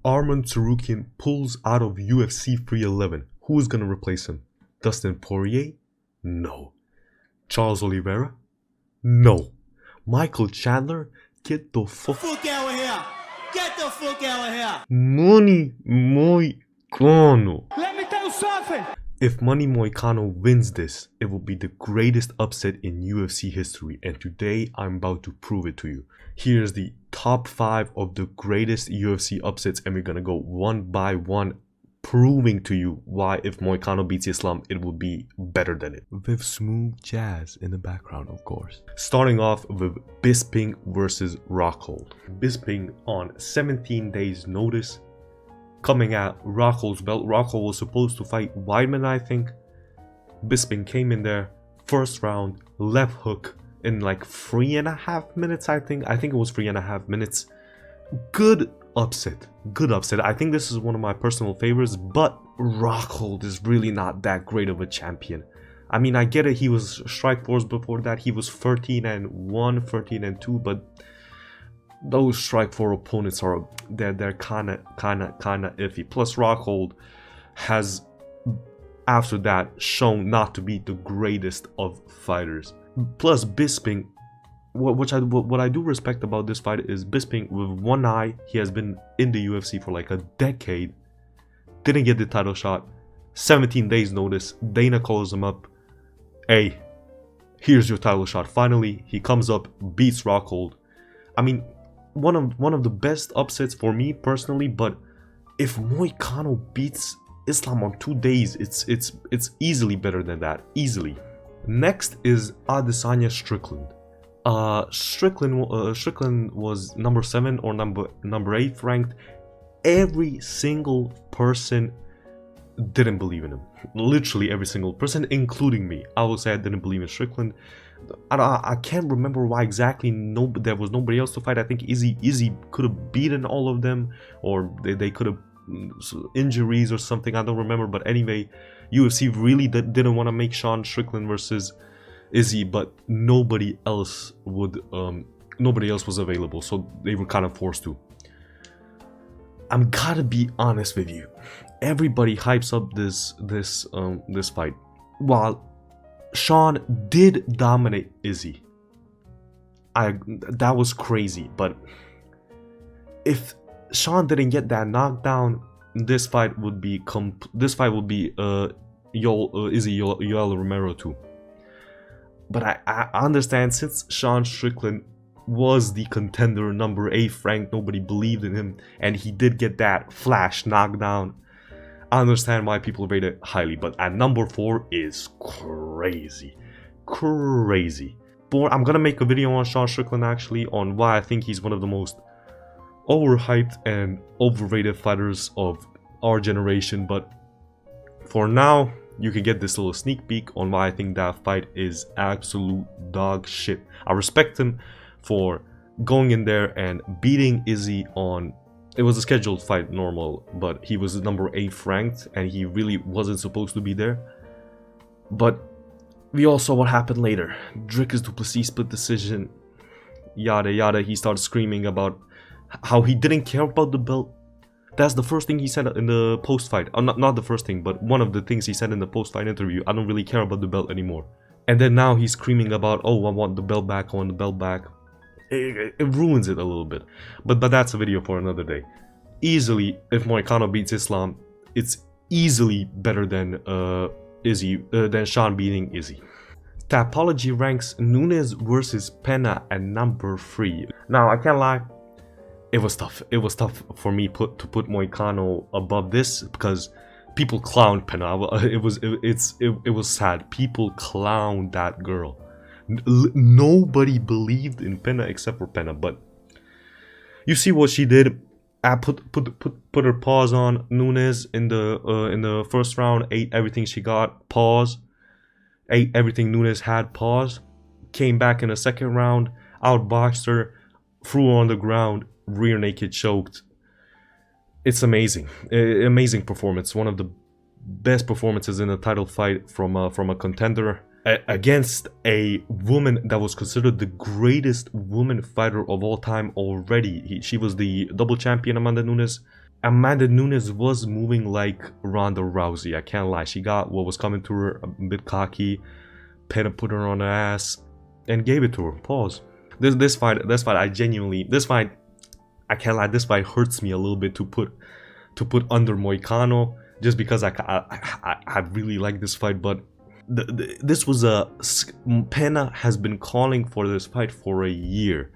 Arman Tsarukyan pulls out of UFC 311. Who is going to replace him? Dustin Poirier? No. Charles Oliveira? No. Michael Chandler? Get the fuck out of here! Get the fuck out of here! MONEYYY. Let me tell you something! If MONEYYY wins this, it will be the greatest upset in UFC history, and today I'm about to prove it to you. Here's the top 5 of the greatest UFC upsets, and we're gonna go one by one, proving to you why if MOICANO beats Islam, it will be better than it. With smooth jazz in the background, of course. Starting off with Bisping versus Rockhold. Bisping on 17 days notice, coming at Rockhold's belt. Rockhold was supposed to fight Weidman, I think. Bisping came in there, first round, left hook in like 3.5 minutes, I think. I think it was 3.5 minutes. Good upset. Good upset. I think this is one of my personal favorites, but Rockhold is really not that great of a champion. I mean, I get it, he was Strikeforce before that. He was 13-1, 13-2, but those Strikeforce opponents are they're kind of iffy. Plus Rockhold has after that shown not to be the greatest of fighters. Plus Bisping, what I do respect about this fight is Bisping, with one eye, he has been in the UFC for like a decade, didn't get the title shot. 17 days notice, Dana calls him up, hey, here's your title shot. Finally he comes up, beats Rockhold. I mean, one of the best upsets for me personally, but if MOICANO beats Islam on 2 days, it's easily better than that, easily. Next is Adesanya Strickland. Strickland was number 7 or number 8 ranked. Every single person didn't believe in him. Literally every single person, including me. I would say I didn't believe in Strickland. I can't remember why exactly. There was nobody else to fight. I think Izzy could have beaten all of them, or they could have injuries or something. I don't remember. But anyway, UFC really didn't want to make Sean Strickland versus Izzy, but nobody else was available, so they were kind of forced to. I'm gotta be honest with you. Everybody hypes up this fight, while Sean did dominate Izzy. That was crazy, but if Sean didn't get that knockdown, this fight would be Izzy Yoel Romero too. But I understand, since Sean Strickland was the contender, number 8 ranked, nobody believed in him, and he did get that flash knockdown. I understand why people rate it highly, but at number 4 is crazy. Crazy. I'm gonna make a video on Sean Strickland actually, on why I think he's one of the most overhyped and overrated fighters of our generation, but for now, you can get this little sneak peek on why I think that fight is absolute dog shit. I respect him for going in there and beating Izzy on... It was a scheduled fight, normal, but he was number 8 ranked and he really wasn't supposed to be there. But we all saw what happened later. Dricus du Plessis split decision, yada yada. He started screaming about how he didn't care about the belt. That's the first thing he said in the post-fight. Not the first thing, but one of the things he said in the post-fight interview. I don't really care about the belt anymore. And then now he's screaming about, oh, I want the belt back, I want the belt back. It ruins it a little bit. But that's a video for another day. Easily, if MOICANO beats Islam, it's easily better than than Sean beating Izzy. Tapology ranks Nunes versus Pena at number 3. Now, I can't lie. It was tough. It was tough for me to put MOICANO above this, because people clowned Pena. It was sad. People clowned that girl. Nobody believed in Pena except for Pena. But you see what she did. I put her paws on Nunes in the first round. Ate everything she got. Pause. Ate everything Nunes had. Pause. Came back in the second round. Outboxed her. Threw her on the ground. Rear naked choked. It's amazing. Amazing performance. One of the best performances in a title fight from a contender against a woman that was considered the greatest woman fighter of all time already. She was the double champion, Amanda Nunes. Amanda Nunes was moving like Ronda Rousey. I can't lie. She got what was coming to her, a bit cocky. Pena put her on her ass and gave it to her. Pause. This fight, I genuinely, I can't lie. This fight hurts me a little bit to put under MOICANO, just because I really like this fight. But this was Pena has been calling for this fight for a year.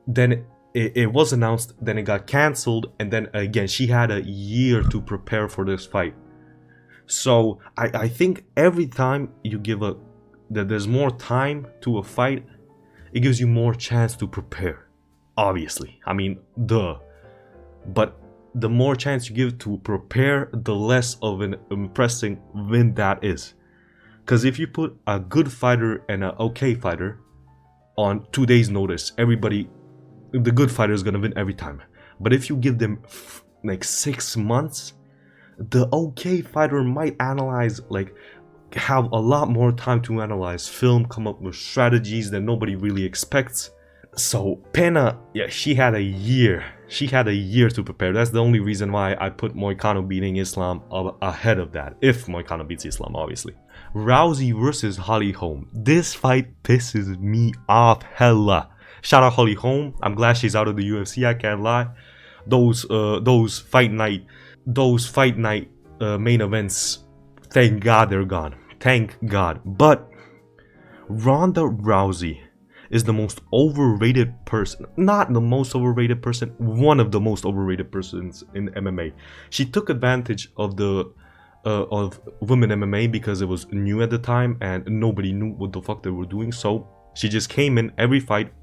Then it was announced, then it got cancelled, and then again she had a year to prepare for this fight. So I think every time you give that there's more time to a fight, it gives you more chance to prepare. Obviously, I mean, duh. But the more chance you give to prepare, the less of an impressive win that is. Because if you put a good fighter and an okay fighter on 2 days notice, the good fighter is gonna win every time. But if you give them like 6 months, the okay fighter might analyze, like have a lot more time to analyze film, come up with strategies that nobody really expects. So Pena, yeah, she had a year to prepare. That's the only reason why I put MOICANO beating Islam ahead of that, if MOICANO beats Islam, obviously. Rousey versus Holm. This fight pisses me off hella. Shout out Holm. I'm glad she's out of the UFC. I can't lie. Those fight night main events, thank God they're gone. Thank God. But Ronda Rousey is the most overrated person. Not the most overrated person. One of the most overrated persons in MMA. She took advantage of of women MMA because it was new at the time and nobody knew what the fuck they were doing. So she just came in every fight.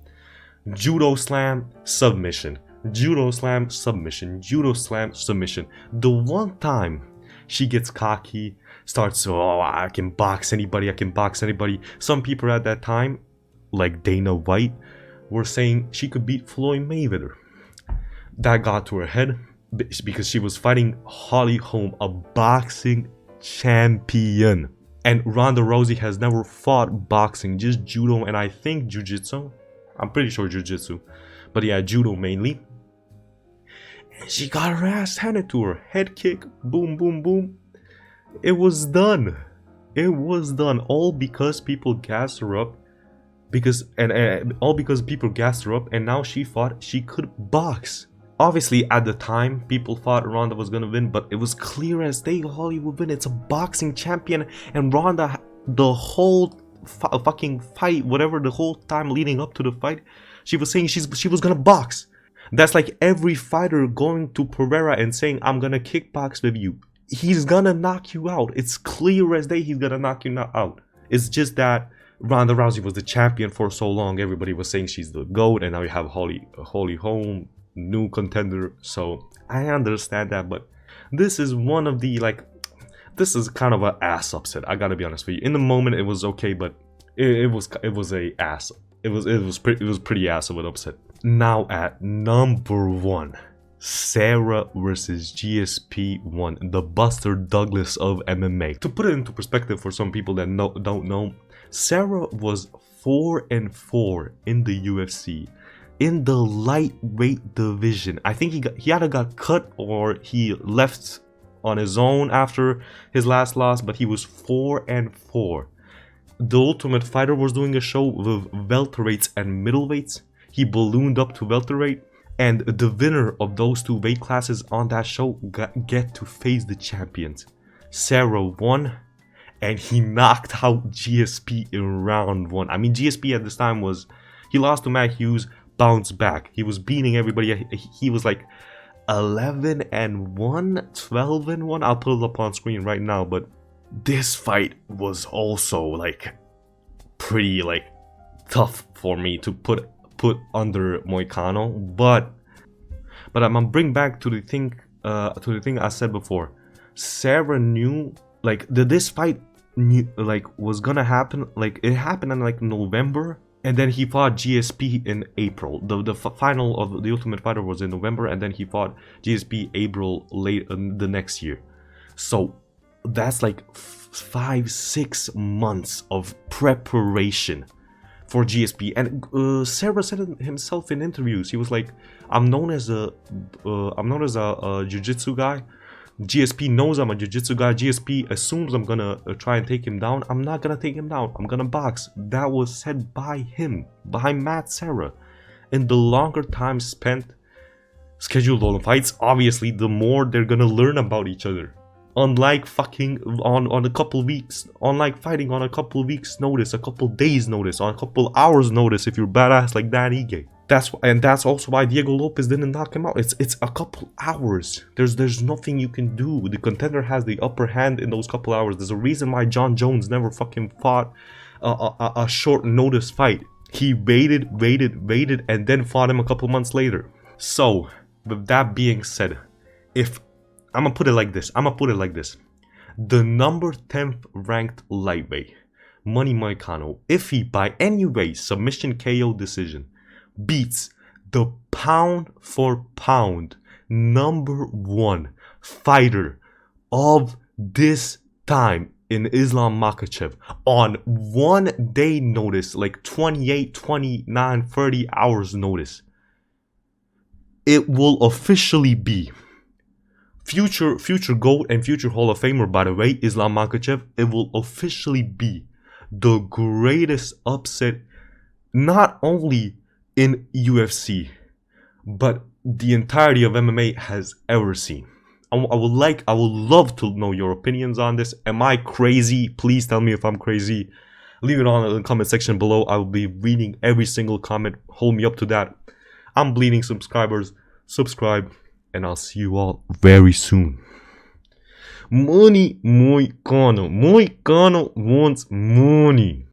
Judo slam, submission. Judo slam, submission. Judo slam, submission. The one time she gets cocky, starts, oh, I can box anybody, Some people at that time, like Dana White, were saying she could beat Floyd Mayweather. That got to her head because she was fighting Holm, a boxing champion. And Ronda Rousey has never fought boxing, just judo and I think jiu-jitsu. I'm pretty sure jiu-jitsu, but yeah, judo mainly. And she got her ass handed to her. Head kick, boom, boom, boom. It was done. All because people gassed her up. All because people gassed her up, and now she thought she could box. Obviously, at the time, people thought Ronda was gonna win, but it was clear as day Holly would win. It's a boxing champion, and Ronda, the whole fucking fight, whatever, the whole time leading up to the fight, she was saying she was gonna box. That's like every fighter going to Pereira and saying, I'm gonna kickbox with you. He's gonna knock you out. It's clear as day he's gonna knock you out. It's just that Ronda Rousey was the champion for so long. Everybody was saying she's the GOAT, and now you have Holly Holm, new contender. So I understand that, but this is one of the, like, this is kind of an ass upset. I gotta be honest with you. In the moment, it was okay, but it was a ass. It was pretty ass of an upset. Now at number 1, Serra versus GSP1, the Buster Douglas of MMA. To put it into perspective for some people that don't know, Serra was 4-4 in the UFC in the lightweight division. I think he either got cut or he left on his own after his last loss, but he was 4-4. The Ultimate Fighter was doing a show with welterweights and middleweights. He ballooned up to welterweight, and the winner of those two weight classes on that show get to face the champions. Serra won, and he knocked out GSP in round 1. I mean, GSP at this time he lost to Matt Hughes, bounced back. He was beating everybody. He was like 11-1, 12-1. I'll put it up on screen right now, but this fight was also like pretty like tough for me to put under MOICANO, but I'm gonna bring back to the thing I said before. Serra knew, like, this fight was gonna happen. Like, it happened in like November, and then he fought GSP in April. The final of the Ultimate Fighter was in November, and then he fought GSP April late the next year. So that's like 5-6 months of preparation for GSP. And Serra said it himself in interviews. He was like, I'm known as a jiu-jitsu guy. GSP knows I'm a jiu-jitsu guy. GSP assumes I'm gonna try and take him down. I'm not gonna take him down. I'm gonna box. That was said by him, by Matt Serra. And the longer time spent scheduled on fights, obviously, the more they're gonna learn about each other. Unlike fucking on a couple weeks, unlike fighting on a couple weeks notice, a couple days notice, on a couple hours notice if you're badass like Dan Ige. That's also why Diego Lopez didn't knock him out. It's a couple hours. There's nothing you can do. The contender has the upper hand in those couple hours. There's a reason why John Jones never fucking fought a short notice fight. He waited, and then fought him a couple months later. So, with that being said, if I'm gonna put it like this, the number 10th ranked lightweight, MONEYYY MOICANO, if he by any way submission KO decision beats the pound for pound number 1 fighter of this time in Islam Makhachev on 1 day notice, like 28, 29, 30 hours notice, it will officially be future GOAT and future Hall of Famer, by the way, Islam Makhachev. It will officially be the greatest upset, not only in UFC, but the entirety of MMA has ever seen. I would love to know your opinions on this. Am I crazy? Please tell me if I'm crazy. Leave it on in the comment section below. I will be reading every single comment. Hold me up to that. I'm bleeding subscribers. Subscribe, and I'll see you all very soon. MONEYYY MOICANO. MOICANO wants money.